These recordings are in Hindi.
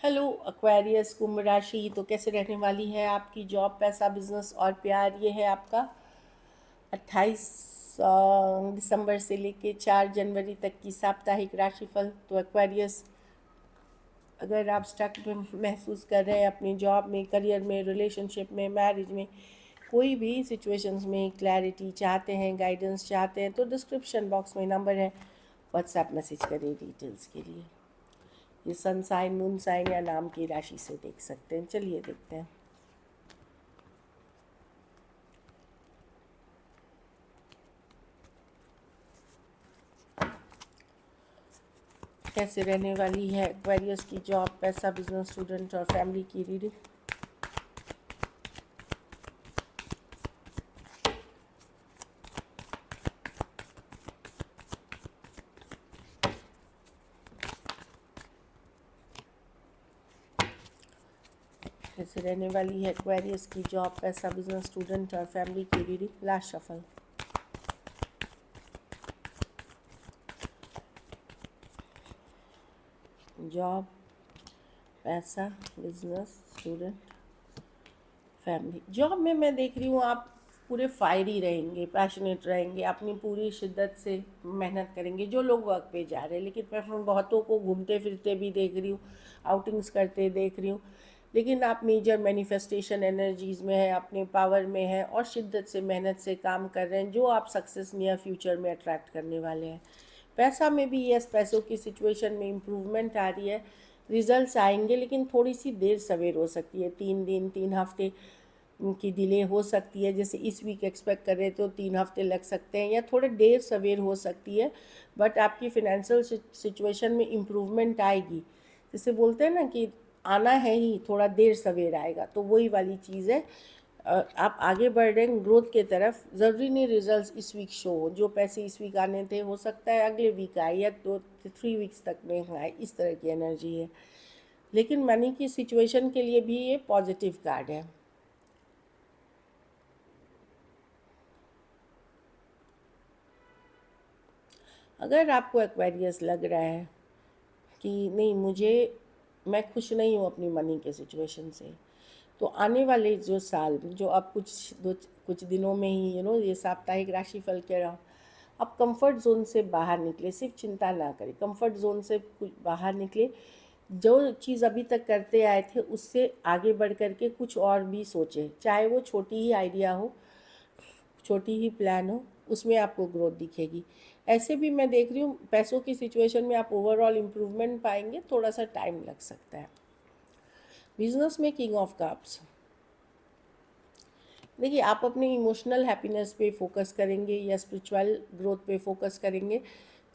हेलो एक्वेरियस कुंभ राशि। तो कैसे रहने वाली है आपकी जॉब, पैसा, बिजनेस और प्यार। ये है आपका 28 दिसंबर से लेके 4 जनवरी तक की साप्ताहिक राशिफल। तो एक्वेरियस, अगर आप स्टक में महसूस कर रहे हैं अपनी जॉब में, करियर में, रिलेशनशिप में, मैरिज में, कोई भी सिचुएशंस में क्लैरिटी चाहते हैं, गाइडेंस चाहते हैं, तो डिस्क्रिप्शन बॉक्स में नंबर है, व्हाट्सएप मैसेज करें डिटेल्स के लिए। ये सन साइन, मून साइन या नाम की राशि से देख सकते हैं। चलिए देखते हैं कैसे रहने वाली है एक्वेरियस की जॉब, पैसा, बिजनेस, स्टूडेंट और फैमिली की रीडिंग। कैसे रहने वाली है एक्वेरियस की जॉब, पैसा, बिजनेस, स्टूडेंट और फैमिली की रीडिंग। Last shuffle. जॉब, पैसा, बिजनेस, स्टूडेंट, फैमिली। जॉब में मैं देख रही हूँ आप पूरे फायरी रहेंगे, पैशनेट रहेंगे, अपनी पूरी शिद्दत से मेहनत करेंगे जो लोग वर्क पे जा रहे हैं। लेकिन मैं बहुतों को घूमते फिरते भी देख रही हूँ, आउटिंग्स करते देख रही हूँ। लेकिन आप मेजर मैनिफेस्टेशन एनर्जीज़ में हैं, अपने पावर में हैं और शिद्दत से मेहनत से काम कर रहे हैं, जो आप सक्सेस नियर फ्यूचर में अट्रैक्ट करने वाले हैं। पैसा में भी यस, पैसों की सिचुएशन में इम्प्रूवमेंट आ रही है, रिजल्ट्स आएंगे, लेकिन थोड़ी सी देर सवेर हो सकती है। 3 दिन 3 हफ्ते की डिले हो सकती है। जैसे इस वीक एक्सपेक्ट कर रहे तो 3 हफ्ते लग सकते हैं या थोड़ा देर सवेर हो सकती है, बट आपकी फिनेंशियल सिचुएशन में इम्प्रूवमेंट आएगी। जैसे बोलते हैं ना कि आना है ही, थोड़ा देर सवेर आएगा, तो वही वाली चीज़ है। आप आगे बढ़ रहे हैं ग्रोथ के तरफ। ज़रूरी नहीं रिजल्ट्स इस वीक शो हो। जो पैसे इस वीक आने थे हो सकता है अगले वीक आए या 2-3 वीक्स तक में आए, इस तरह की एनर्जी है। लेकिन मनी की सिचुएशन के लिए भी ये पॉजिटिव कार्ड है। अगर आपको एक्वेरियस लग रहा है कि नहीं, मैं खुश नहीं हूँ अपनी मनी के सिचुएशन से, तो आने वाले जो साल, जो अब कुछ दिनों में ही ये साप्ताहिक राशिफल कह रहा हूँ, अब कंफर्ट जोन से बाहर निकले। सिर्फ चिंता ना करें, कंफर्ट जोन से कुछ बाहर निकले। जो चीज़ अभी तक करते आए थे उससे आगे बढ़ कर के कुछ और भी सोचें, चाहे वो छोटी ही आइडिया हो, छोटी ही प्लान हो, उसमें आपको ग्रोथ दिखेगी। ऐसे भी मैं देख रही हूँ पैसों की सिचुएशन में आप ओवरऑल इम्प्रूवमेंट पाएंगे, थोड़ा सा टाइम लग सकता है। बिजनेस में किंग ऑफ कप्स। देखिए, आप अपने इमोशनल हैप्पीनेस पे फोकस करेंगे या स्पिरिचुअल ग्रोथ पे फोकस करेंगे।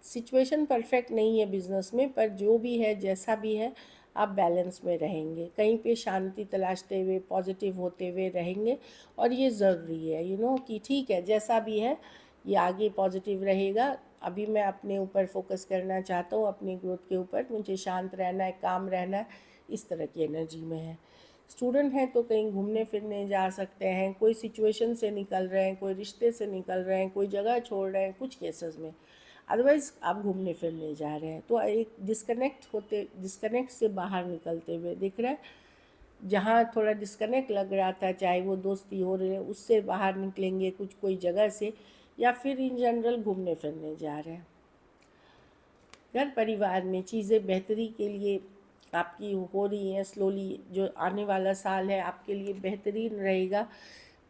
सिचुएशन परफेक्ट नहीं है बिजनेस में, पर जो भी है, जैसा भी है, आप बैलेंस में रहेंगे, कहीं पे शांति तलाशते हुए, पॉजिटिव होते हुए रहेंगे। और ये ज़रूरी है कि ठीक है जैसा भी है, ये आगे पॉजिटिव रहेगा। अभी मैं अपने ऊपर फोकस करना चाहता हूँ, अपनी ग्रोथ के ऊपर, मुझे शांत रहना है, काम रहना है, इस तरह की एनर्जी में है। स्टूडेंट हैं तो कहीं घूमने फिरने जा सकते हैं, कोई सिचुएशन से निकल रहे हैं, कोई रिश्ते से निकल रहे हैं, कोई जगह छोड़ रहे हैं कुछ केसेस में। अदरवाइज़ आप घूमने फिरने जा रहे हैं, तो एक डिस्कनेक्ट से बाहर निकलते हुए दिख रहा है। जहाँ थोड़ा डिस्कनेक्ट लग रहा था, चाहे वो दोस्ती हो रही है, उससे बाहर निकलेंगे कुछ कोई जगह से, या फिर इन जनरल घूमने फिरने जा रहे हैं। घर परिवार में चीज़ें बेहतरी के लिए आपकी हो रही हैं स्लोली। जो आने वाला साल है आपके लिए बेहतरीन रहेगा।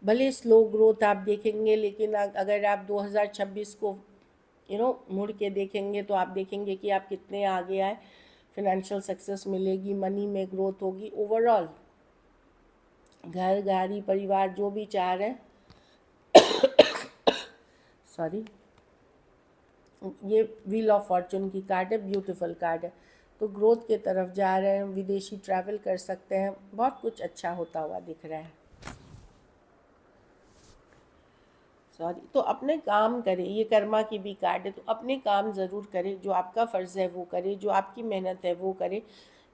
भले स्लो ग्रोथ आप देखेंगे, लेकिन अगर आप 2026 को मुड़ के देखेंगे तो आप देखेंगे कि आप कितने आगे आए। फिनेंशियल सक्सेस मिलेगी, मनी में ग्रोथ होगी। ओवरऑल घर, गाड़ी, परिवार जो भी चाह रहे हैं, सॉरी, ये व्हील ऑफ फॉर्चून की कार्ड है, ब्यूटीफुल कार्ड है। तो ग्रोथ के तरफ जा रहे हैं, विदेशी ट्रैवल कर सकते हैं, बहुत कुछ अच्छा होता हुआ दिख रहा है। सॉरी, तो अपने काम करें, ये कर्मा की भी कार्ड है, तो अपने काम ज़रूर करें, जो आपका फ़र्ज़ है वो करें, जो आपकी मेहनत है वो करें।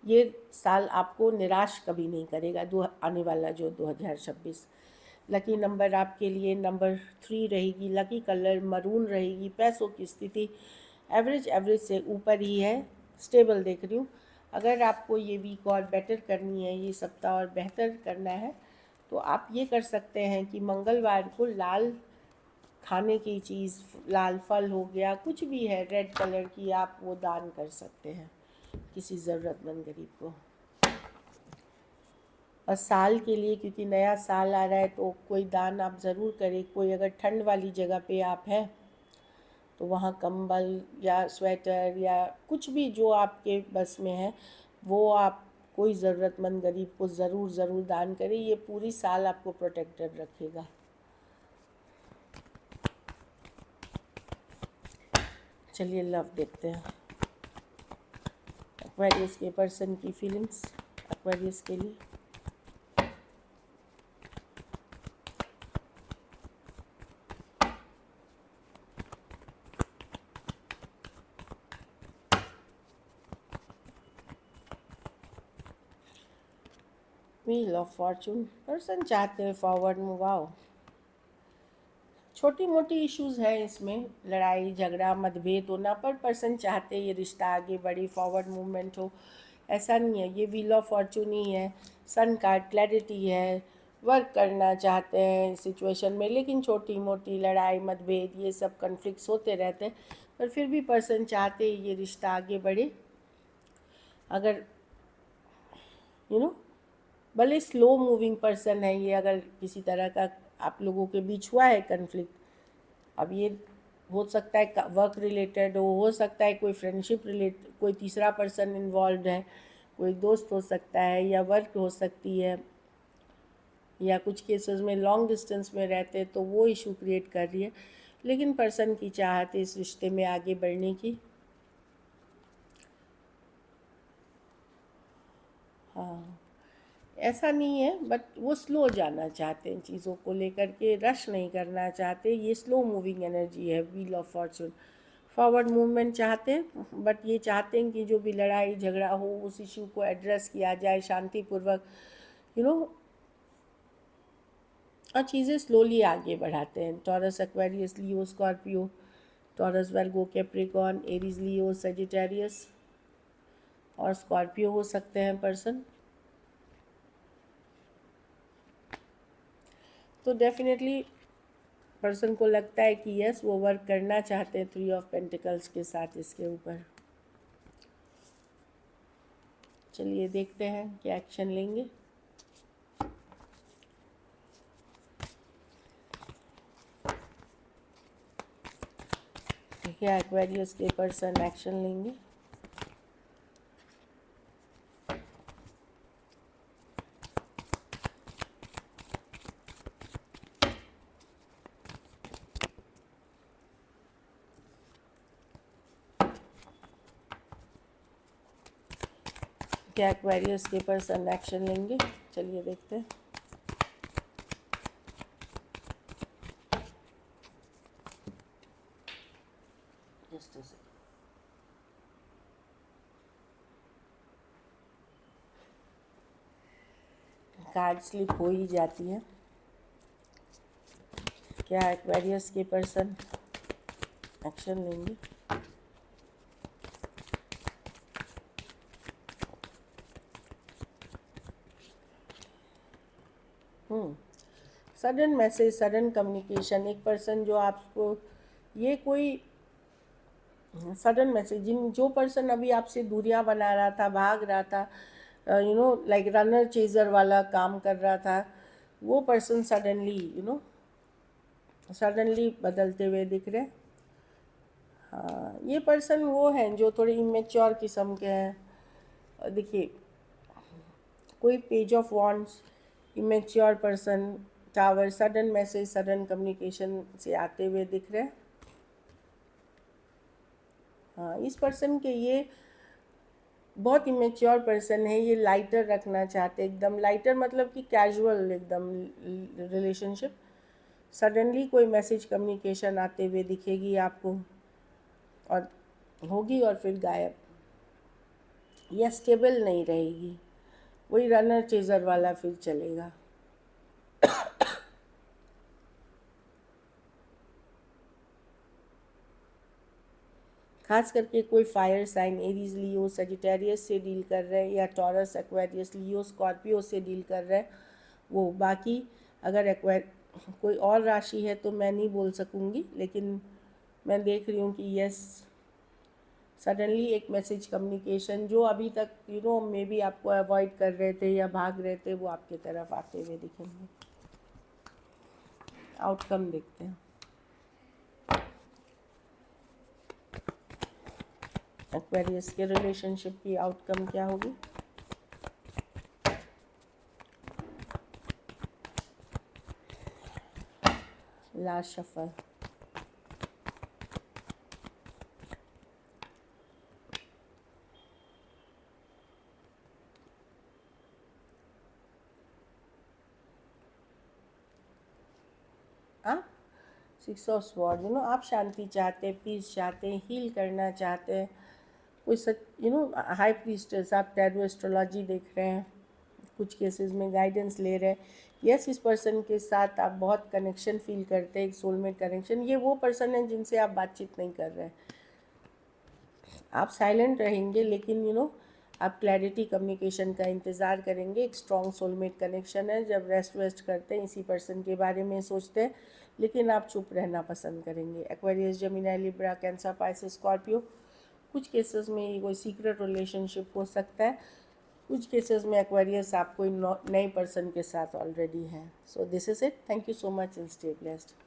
ये साल आपको निराश कभी नहीं करेगा, आने वाला जो 2026। लकी नंबर आपके लिए नंबर 3 रहेगी, लकी कलर मरून रहेगी। पैसों की स्थिति एवरेज से ऊपर ही है, स्टेबल देख रही हूँ। अगर आपको ये वीक और बेटर करनी है, ये सप्ताह और बेहतर करना है, तो आप ये कर सकते हैं कि मंगलवार को लाल खाने की चीज़, लाल फल हो गया, कुछ भी है रेड कलर की, आप वो दान कर सकते हैं किसी ज़रूरतमंद गरीब को। और साल के लिए, क्योंकि नया साल आ रहा है, तो कोई दान आप ज़रूर करें। कोई अगर ठंड वाली जगह पे आप हैं तो वहाँ कंबल या स्वेटर या कुछ भी जो आपके बस में है, वो आप कोई ज़रूरतमंद गरीब को ज़रूर ज़रूर दान करें। ये पूरी साल आपको प्रोटेक्टेड रखेगा। चलिए लव देखते हैं, एक्वेरियस के पर्सन की फीलिंग्स एक्वेरियस के लिए। व्हील ऑफ फॉर्चून, पर्सन चाहते हैं फॉरवर्ड मूव आओ। छोटी मोटी इश्यूज है इसमें, लड़ाई झगड़ा मतभेद होना, पर पर्सन चाहते हैं ये रिश्ता आगे बढ़े, फॉरवर्ड मूवमेंट हो। ऐसा नहीं है, ये व्हील ऑफ फॉर्चून ही है, सन कार्ड क्लैरिटी है। वर्क करना चाहते हैं सिचुएशन में, लेकिन छोटी मोटी लड़ाई मतभेद ये सब कन्फ्लिक्ट्स होते रहते हैं, पर फिर भी पर्सन चाहते हैं ये रिश्ता आगे बढ़े। अगर भले स्लो मूविंग पर्सन है ये, अगर किसी तरह का आप लोगों के बीच हुआ है कन्फ्लिक्ट, अब ये हो सकता है वर्क रिलेटेड हो सकता है कोई फ्रेंडशिप रिलेटेड, कोई तीसरा पर्सन इन्वॉल्व है, कोई दोस्त हो सकता है, या वर्क हो सकती है, या कुछ केसेस में लॉन्ग डिस्टेंस में रहते तो वो इशू क्रिएट कर रही है। लेकिन पर्सन की चाहत है इस रिश्ते में आगे बढ़ने की। हाँ, ऐसा नहीं है, बट वो स्लो जाना चाहते हैं, चीज़ों को लेकर के रश नहीं करना चाहते। ये स्लो मूविंग एनर्जी है wheel of Fortune. Forward movement चाहते हैं, बट ये चाहते हैं कि जो भी लड़ाई झगड़ा हो उस इशू को एड्रेस किया जाए शांतिपूर्वक, यू नो और चीज़ें स्लोली आगे बढ़ाते हैं। Taurus, Aquarius, Leo, Scorpio, taurus, वर्गो, कैप्रिकॉर्न, एरीज, लियो, सेजिटेरियस और स्कॉर्पियो हो सकते हैं पर्सन। तो डेफिनेटली पर्सन को लगता है कि यस वो वर्क करना चाहते हैं 3 ऑफ पेंटिकल्स के साथ इसके ऊपर। चलिए देखते हैं क्या एक्शन लेंगे। क्या एक्वेरियस के पर्सन एक्शन लेंगे। क्या एक्वेरियस के पर्सन एक्शन लेंगे, चलिए देखते हैं। जस्ट कार्ड स्लिप हो ही जाती है। क्या एक्वेरियस के पर्सन एक्शन लेंगे। Sudden message, sudden communication. एक पर्सन जो आपको, ये कोई सडन मैसेज, जो पर्सन अभी आपसे दूरियां बना रहा था, भाग रहा था, लाइक रनर चेजर वाला काम कर रहा था, वो पर्सन सडनली बदलते हुए दिख रहे। हाँ, ये पर्सन वो हैं जो थोड़े इमेच्योर किस्म के हैं। देखिए, कोई page of wands, immature person, tower, sudden message, sudden communication से आते हुए दिख रहे हैं। हाँ, इस पर्सन के ये बहुत इमेच्योर पर्सन है, ये लाइटर रखना चाहते, एकदम लाइटर, मतलब कि कैजुअल एकदम रिलेशनशिप। सडनली कोई मैसेज कम्युनिकेशन आते हुए दिखेगी आपको, और होगी और फिर गायब, या स्टेबल नहीं रहेगी, वही रनर चेजर वाला फिर चलेगा। खास करके कोई fire sign Aries Leo Sagittarius से डील कर रहे हैं, या टॉरस एक्वेरियस लियो स्कॉर्पियो से डील कर रहे हैं वो। बाकी अगर कोई और राशि है तो मैं नहीं बोल सकूँगी, लेकिन मैं देख रही हूँ कि यस, सडनली एक मैसेज कम्युनिकेशन जो अभी तक मे बी आपको अवॉइड कर रहे थे या भाग रहे थे, वो आपकी तरफ आते हुए दिखेंगे। आउटकम देखते हैं। एक्वेरियस के रिलेशनशिप की आउटकम क्या होगी? Last shuffle. आप 6 ऑफ स्वॉर्ड, आप शांति चाहते हैं, पीस चाहते हैं, हील करना चाहते हैं। कोई सच हाई प्रीस्टेस, आप टैरो एस्ट्रोलॉजी देख रहे हैं, कुछ केसेस में गाइडेंस ले रहे हैं। यस, इस पर्सन के साथ आप बहुत कनेक्शन फील करते हैं, एक सोलमेट कनेक्शन। ये वो पर्सन है जिनसे आप बातचीत नहीं कर रहे हैं। आप साइलेंट रहेंगे, लेकिन आप क्लैरिटी कम्युनिकेशन का इंतज़ार करेंगे। एक स्ट्रॉन्ग सोलमेट कनेक्शन है। जब रेस्ट करते हैं, इसी पर्सन के बारे में सोचते हैं, लेकिन आप चुप रहना पसंद करेंगे। Aquarius, Gemini, Libra, cancer, Pisces, Scorpio, कुछ केसेस में ये कोई सीक्रेट रिलेशनशिप हो सकता है। कुछ केसेस में एक्वेरियस आप कोई नए पर्सन के साथ ऑलरेडी हैं। So this is it. Thank you so much and stay blessed.